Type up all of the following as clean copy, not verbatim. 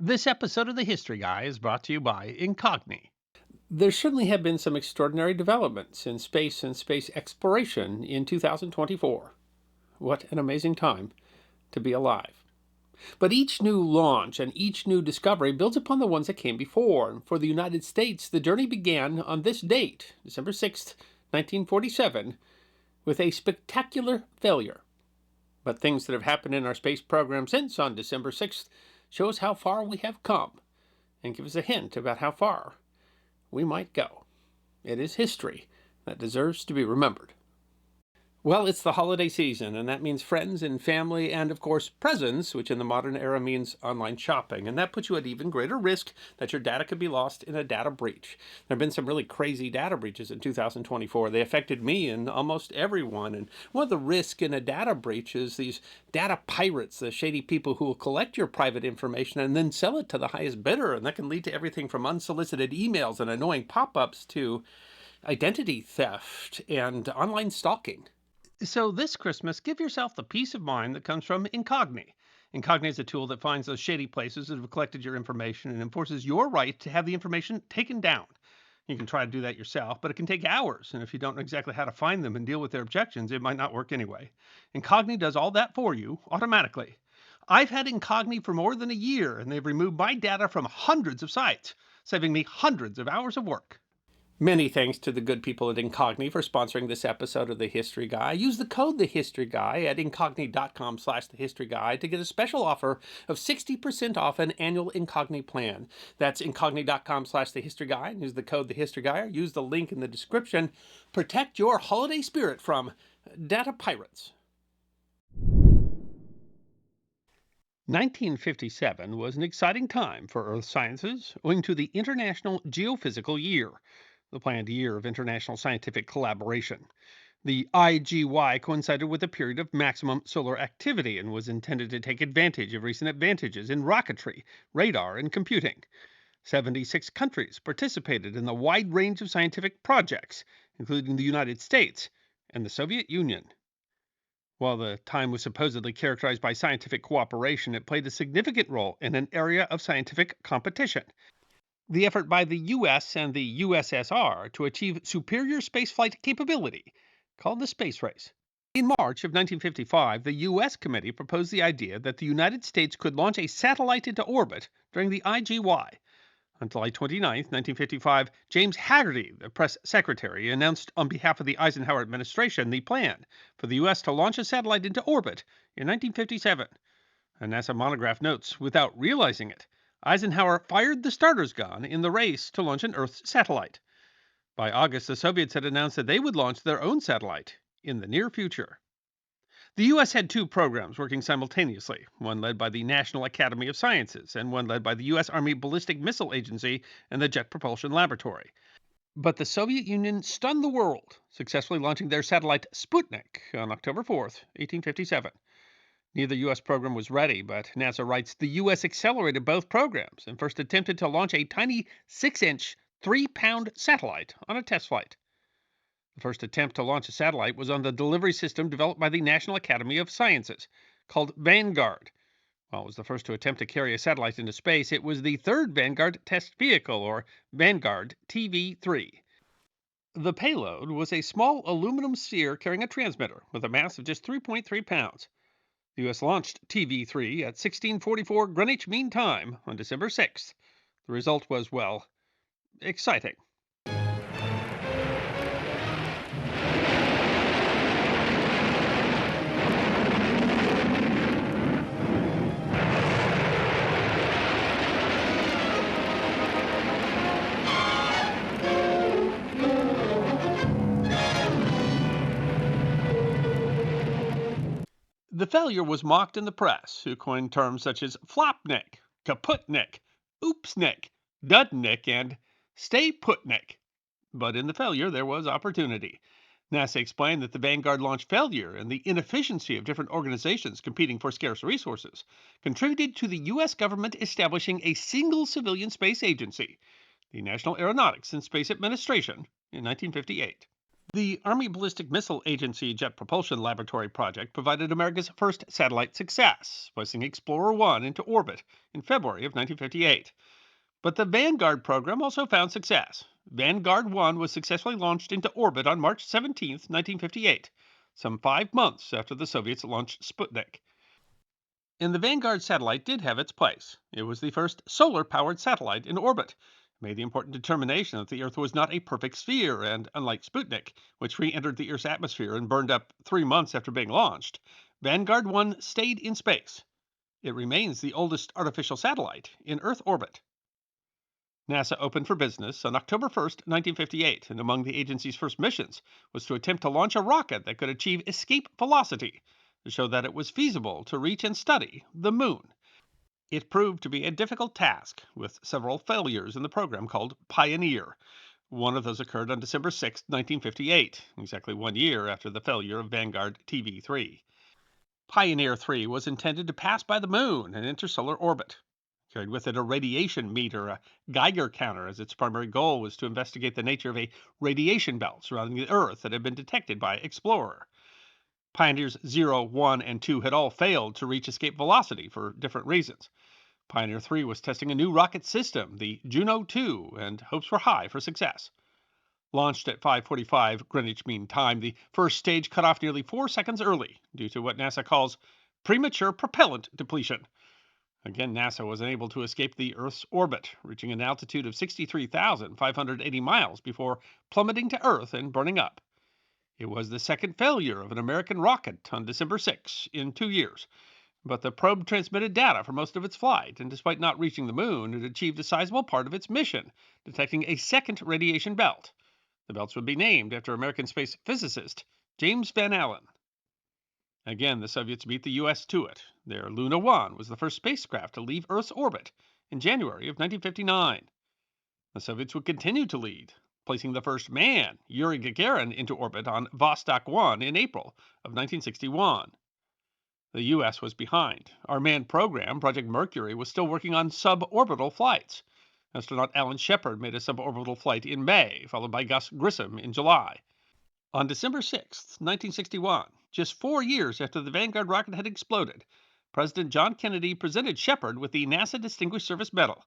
This episode of the History Guy is brought to you by Incogni. There certainly have been some extraordinary developments in space and space exploration in 2024. What an amazing time to be alive. But each new launch and each new discovery builds upon the ones that came before. And for the United States, the journey began on this date, December 6th, 1947, with a spectacular failure. But things that have happened in our space program since on December 6th show us how far we have come and give us a hint about how far we might go. It is history that deserves to be remembered. Well, it's the holiday season, and that means friends and family and, of course, presents, which in the modern era means online shopping. And that puts you at even greater risk that your data could be lost in a data breach. There have been some really crazy data breaches in 2024. They affected me and almost everyone. And one of the risks in a data breach is these data pirates, the shady people who will collect your private information and then sell it to the highest bidder. And that can lead to everything from unsolicited emails and annoying pop-ups to identity theft and online stalking. So this Christmas, give yourself the peace of mind that comes from Incogni. Incogni is a tool that finds those shady places that have collected your information and enforces your right to have the information taken down. You can try to do that yourself, but it can take hours, and if you don't know exactly how to find them and deal with their objections, it might not work anyway. Incogni does all that for you automatically. I've had Incogni for more than a year, and they've removed my data from hundreds of sites, saving me hundreds of hours of work. Many thanks to the good people at Incogni for sponsoring this episode of The History Guy. Use the code The History Guy at incogni.com/The History Guy to get a special offer of 60% off an annual Incogni plan. That's incogni.com/The History Guy. Use the code The History Guy or use the link in the description. Protect your holiday spirit from data pirates. 1957 was an exciting time for Earth sciences owing to the International Geophysical Year, the planned year of international scientific collaboration. The IGY coincided with a period of maximum solar activity and was intended to take advantage of recent advantages in rocketry, radar, and computing. 76 countries participated in the wide range of scientific projects, including the United States and the Soviet Union. While the time was supposedly characterized by scientific cooperation, it played a significant role in an area of scientific competition. The effort by the US and the USSR to achieve superior spaceflight capability, called the space race. In March of 1955, the US committee proposed the idea that the United States could launch a satellite into orbit during the IGY. On July 29, 1955, James Haggerty, the press secretary, announced on behalf of the Eisenhower administration the plan for the U.S. to launch a satellite into orbit in 1957. A NASA monograph notes, without realizing it, Eisenhower fired the starter's gun in the race to launch an Earth satellite. By August, the Soviets had announced that they would launch their own satellite in the near future. The U.S. had two programs working simultaneously, one led by the National Academy of Sciences and one led by the U.S. Army Ballistic Missile Agency and the Jet Propulsion Laboratory. But the Soviet Union stunned the world, successfully launching their satellite Sputnik on October 4th, 1857. Neither U.S. program was ready, but NASA writes the U.S. accelerated both programs and first attempted to launch a tiny 6-inch, 3-pound satellite on a test flight. The first attempt to launch a satellite was on the delivery system developed by the National Academy of Sciences, called Vanguard. While it was the first to attempt to carry a satellite into space, it was the third Vanguard test vehicle, or Vanguard TV-3. The payload was a small aluminum sphere carrying a transmitter with a mass of just 3.3 pounds. The U.S. launched TV-3 at 1644 Greenwich Mean Time on December 6th. The result was, well, exciting. The failure was mocked in the press, who coined terms such as flopnik, kaputnik, oopsnik, dudnik, and stay putnik. But in the failure, there was opportunity. NASA explained that the Vanguard launch failure and the inefficiency of different organizations competing for scarce resources contributed to the U.S. government establishing a single civilian space agency, the National Aeronautics and Space Administration, in 1958. The Army Ballistic Missile Agency Jet Propulsion Laboratory project provided America's first satellite success, placing Explorer 1 into orbit in February of 1958. But the Vanguard program also found success. Vanguard 1 was successfully launched into orbit on March 17, 1958, some 5 months after the Soviets launched Sputnik. And the Vanguard satellite did have its place. It was the first solar powered satellite in orbit. It made the important determination that the Earth was not a perfect sphere, and unlike Sputnik, which re entered the Earth's atmosphere and burned up 3 months after being launched, Vanguard 1 stayed in space. It remains the oldest artificial satellite in Earth orbit. NASA opened for business on October 1st, 1958, and among the agency's first missions was to attempt to launch a rocket that could achieve escape velocity to show that it was feasible to reach and study the moon. It proved to be a difficult task, with several failures in the program called Pioneer. One of those occurred on December 6, 1958, exactly 1 year after the failure of Vanguard TV-3. Pioneer 3 was intended to pass by the moon and enter solar orbit. Carried with it a radiation meter, a Geiger counter, as its primary goal was to investigate the nature of a radiation belt surrounding the Earth that had been detected by Explorer. Pioneers 0, 1, and 2 had all failed to reach escape velocity for different reasons. Pioneer 3 was testing a new rocket system, the Juno 2, and hopes were high for success. Launched at 5:45 Greenwich Mean Time, the first stage cut off nearly 4 seconds early due to what NASA calls premature propellant depletion. Again, NASA was unable to escape the Earth's orbit, reaching an altitude of 63,580 miles before plummeting to Earth and burning up. It was the second failure of an American rocket on December 6 in 2 years, but the probe transmitted data for most of its flight, and despite not reaching the moon, it achieved a sizable part of its mission, detecting a second radiation belt. The belts would be named after American space physicist James Van Allen. Again, the Soviets beat the U.S. to it. Their Luna 1 was the first spacecraft to leave Earth's orbit in January of 1959. The Soviets would continue to lead, placing the first man, Yuri Gagarin, into orbit on Vostok 1 in April of 1961. The U.S. was behind. Our manned program, Project Mercury, was still working on suborbital flights. Astronaut Alan Shepard made a suborbital flight in May, followed by Gus Grissom in July. On December 6, 1961, just 4 years after the Vanguard rocket had exploded, President John Kennedy presented Shepard with the NASA Distinguished Service Medal,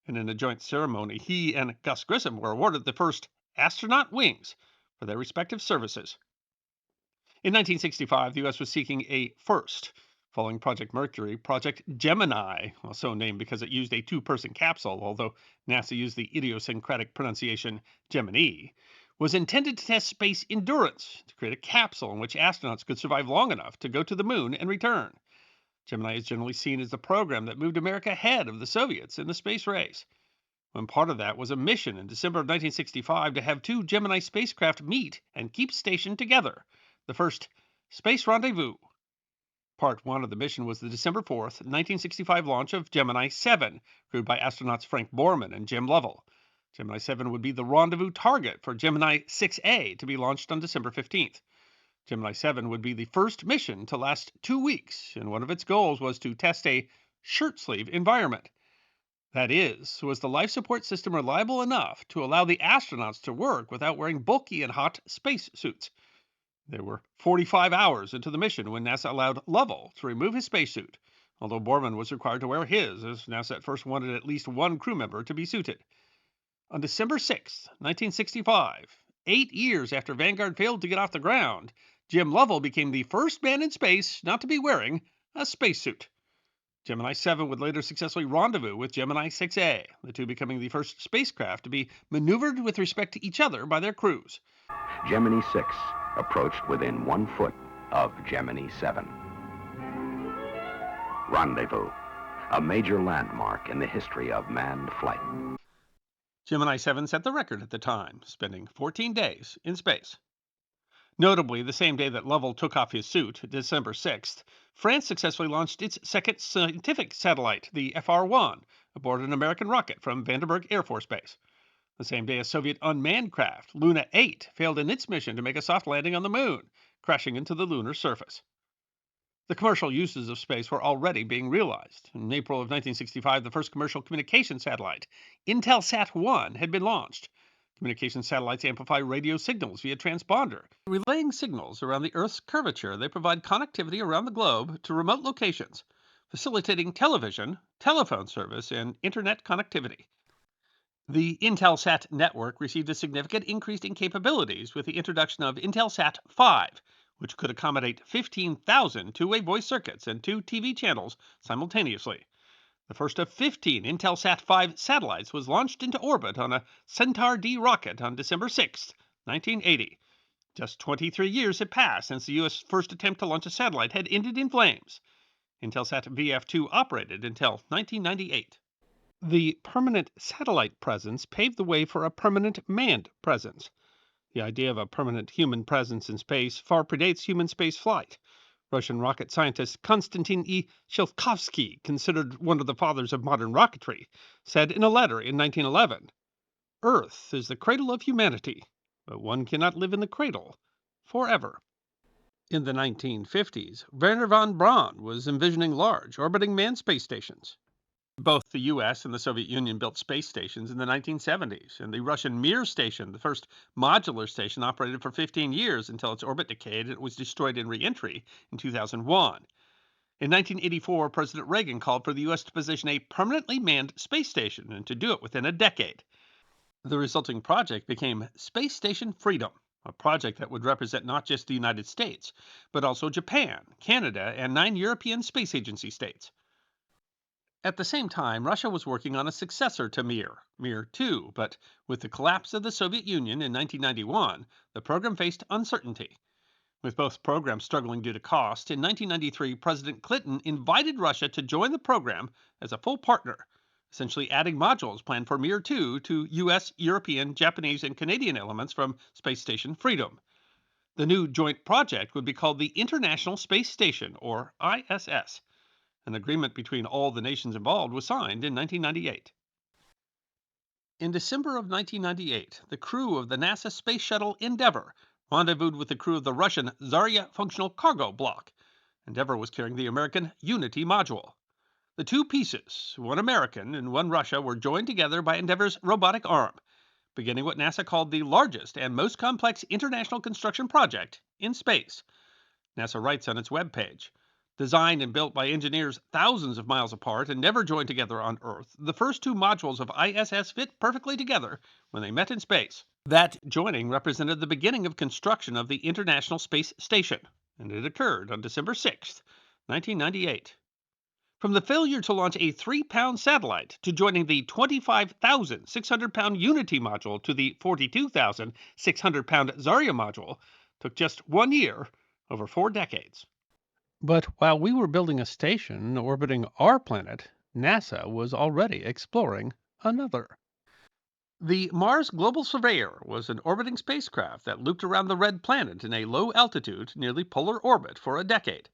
and in a joint ceremony, he and Gus Grissom were awarded the first astronaut wings for their respective services. In 1965, the U.S. was seeking a first. Following Project Mercury, Project Gemini, also named because it used a two-person capsule, although NASA used the idiosyncratic pronunciation Gemini, was intended to test space endurance, to create a capsule in which astronauts could survive long enough to go to the moon and return. Gemini is generally seen as the program that moved America ahead of the Soviets in the space race. One part of that was a mission in December of 1965 to have two Gemini spacecraft meet and keep stationed together, the first space rendezvous. Part 1 of the mission was the December 4th, 1965 launch of Gemini 7, crewed by astronauts Frank Borman and Jim Lovell. Gemini 7 would be the rendezvous target for Gemini 6A to be launched on December 15th. Gemini 7 would be the first mission to last 2 weeks, and one of its goals was to test a shirt sleeve environment. That is, was the life support system reliable enough to allow the astronauts to work without wearing bulky and hot space suits? There were 45 hours into the mission when NASA allowed Lovell to remove his spacesuit, although Borman was required to wear his, as NASA at first wanted at least one crew member to be suited. On December 6, 1965, 8 years after Vanguard failed to get off the ground, Jim Lovell became the first man in space not to be wearing a spacesuit. Gemini 7 would later successfully rendezvous with Gemini 6A, the two becoming the first spacecraft to be maneuvered with respect to each other by their crews. Gemini 6 approached within 1 foot of Gemini 7. Rendezvous, a major landmark in the history of manned flight. Gemini 7 set the record at the time, spending 14 days in space. Notably, the same day that Lovell took off his suit, December 6th, France successfully launched its second scientific satellite, the FR-1, aboard an American rocket from Vandenberg Air Force Base. The same day, a Soviet unmanned craft, Luna 8, failed in its mission to make a soft landing on the moon, crashing into the lunar surface. The commercial uses of space were already being realized. In April of 1965, the first commercial communication satellite, Intelsat-1, had been launched. Communication satellites amplify radio signals via transponder. Relaying signals around the Earth's curvature, they provide connectivity around the globe to remote locations, facilitating television, telephone service, and internet connectivity. The Intelsat network received a significant increase in capabilities with the introduction of Intelsat 5, which could accommodate 15,000 two-way voice circuits and 2 TV channels simultaneously. The first of 15 Intelsat 5 satellites was launched into orbit on a Centaur D rocket on December 6, 1980. Just 23 years had passed since the U.S. first attempt to launch a satellite had ended in flames. Intelsat VF2 operated until 1998. The permanent satellite presence paved the way for a permanent manned presence. The idea of a permanent human presence in space far predates human space flight. Russian rocket scientist Konstantin E. Tsiolkovsky, considered one of the fathers of modern rocketry, said in a letter in 1911, "Earth is the cradle of humanity, but one cannot live in the cradle forever." In the 1950s, Wernher von Braun was envisioning large, orbiting manned space stations. Both the U.S. and the Soviet Union built space stations in the 1970s, and the Russian Mir station, the first modular station, operated for 15 years until its orbit decayed and it was destroyed in re-entry in 2001. In 1984, President Reagan called for the U.S. to position a permanently manned space station and to do it within a decade. The resulting project became Space Station Freedom, a project that would represent not just the United States, but also Japan, Canada, and 9 European Space Agency states. At the same time, Russia was working on a successor to Mir, Mir 2, but with the collapse of the Soviet Union in 1991, the program faced uncertainty. With both programs struggling due to cost, in 1993, President Clinton invited Russia to join the program as a full partner, essentially adding modules planned for Mir 2 to US, European, Japanese, and Canadian elements from Space Station Freedom. The new joint project would be called the International Space Station, or ISS. An agreement between all the nations involved was signed in 1998. In December of 1998, the crew of the NASA Space Shuttle Endeavour rendezvoused with the crew of the Russian Zarya Functional Cargo Block. Endeavour was carrying the American Unity module. The two pieces, one American and one Russia, were joined together by Endeavour's robotic arm, beginning what NASA called the largest and most complex international construction project in space. NASA writes on its webpage, "Designed and built by engineers thousands of miles apart and never joined together on Earth, the first 2 modules of ISS fit perfectly together when they met in space." That joining represented the beginning of construction of the International Space Station, and it occurred on December 6, 1998. From the failure to launch a 3-pound satellite to joining the 25,600-pound Unity module to the 42,600-pound Zarya module took just 1 year over 4 decades. But while we were building a station orbiting our planet, NASA was already exploring another. The Mars Global Surveyor was an orbiting spacecraft that looped around the red planet in a low-altitude, nearly polar orbit for a decade.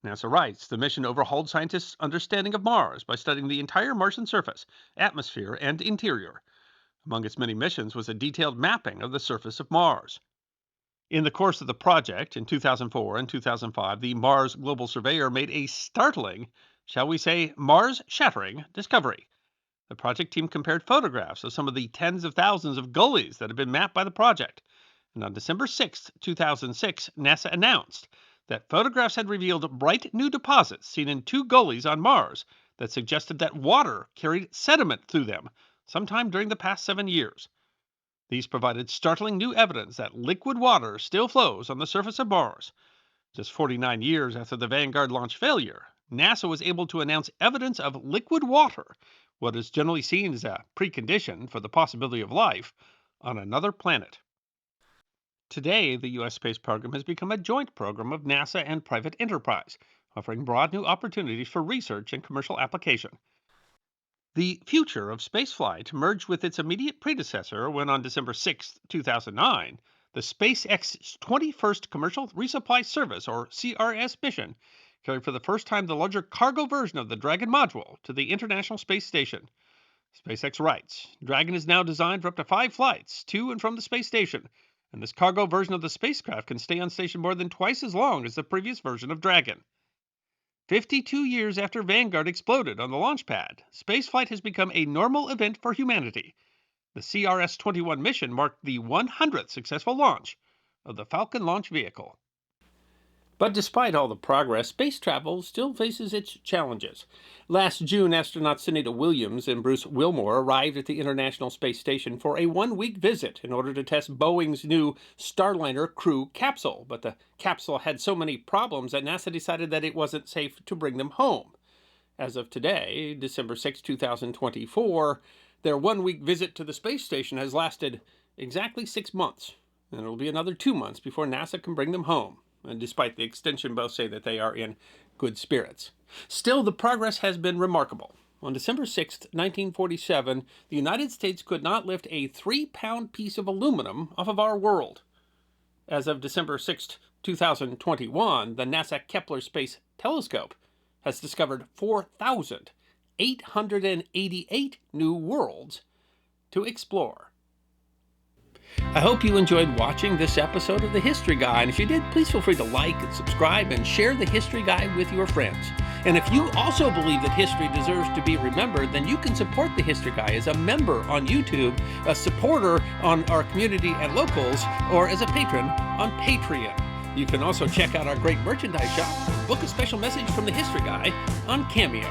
NASA writes, the mission overhauled scientists' understanding of Mars by studying the entire Martian surface, atmosphere, and interior. Among its many missions was a detailed mapping of the surface of Mars. In the course of the project, in 2004 and 2005, the Mars Global Surveyor made a startling, shall we say Mars-shattering, discovery. The project team compared photographs of some of the tens of thousands of gullies that had been mapped by the project. And on December 6, 2006, NASA announced that photographs had revealed bright new deposits seen in 2 gullies on Mars that suggested that water carried sediment through them sometime during the past 7 years. These provided startling new evidence that liquid water still flows on the surface of Mars. Just 49 years after the Vanguard launch failure, NASA was able to announce evidence of liquid water, what is generally seen as a precondition for the possibility of life, on another planet. Today, the U.S. space program has become a joint program of NASA and private enterprise, offering broad new opportunities for research and commercial application. The future of spaceflight merged with its immediate predecessor when, on December 6, 2009, the SpaceX 21st Commercial Resupply Service, or CRS mission, carried for the first time the larger cargo version of the Dragon module to the International Space Station. SpaceX writes, Dragon is now designed for up to 5 flights to and from the space station, and this cargo version of the spacecraft can stay on station more than twice as long as the previous version of Dragon. 52 years after Vanguard exploded on the launch pad, spaceflight has become a normal event for humanity. The CRS-21 mission marked the 100th successful launch of the Falcon launch vehicle. But despite all the progress, space travel still faces its challenges. Last June, astronauts Sunita Williams and Bruce Wilmore arrived at the International Space Station for a one-week visit in order to test Boeing's new Starliner crew capsule. But the capsule had so many problems that NASA decided that it wasn't safe to bring them home. As of today, December 6, 2024, their one-week visit to the space station has lasted exactly 6 months, and it'll be another 2 months before NASA can bring them home. And despite the extension, both say that they are in good spirits. Still, the progress has been remarkable. On December 6, 1947, the United States could not lift a 3-pound piece of aluminum off of our world. As of December 6, 2021, the NASA Kepler Space Telescope has discovered 4,888 new worlds to explore. I hope you enjoyed watching this episode of The History Guy, and if you did, please feel free to like and subscribe and share The History Guy with your friends. And if you also believe that history deserves to be remembered, then you can support The History Guy as a member on YouTube, a supporter on our community at Locals, or as a patron on Patreon. You can also check out our great merchandise shop, book a special message from The History Guy on Cameo.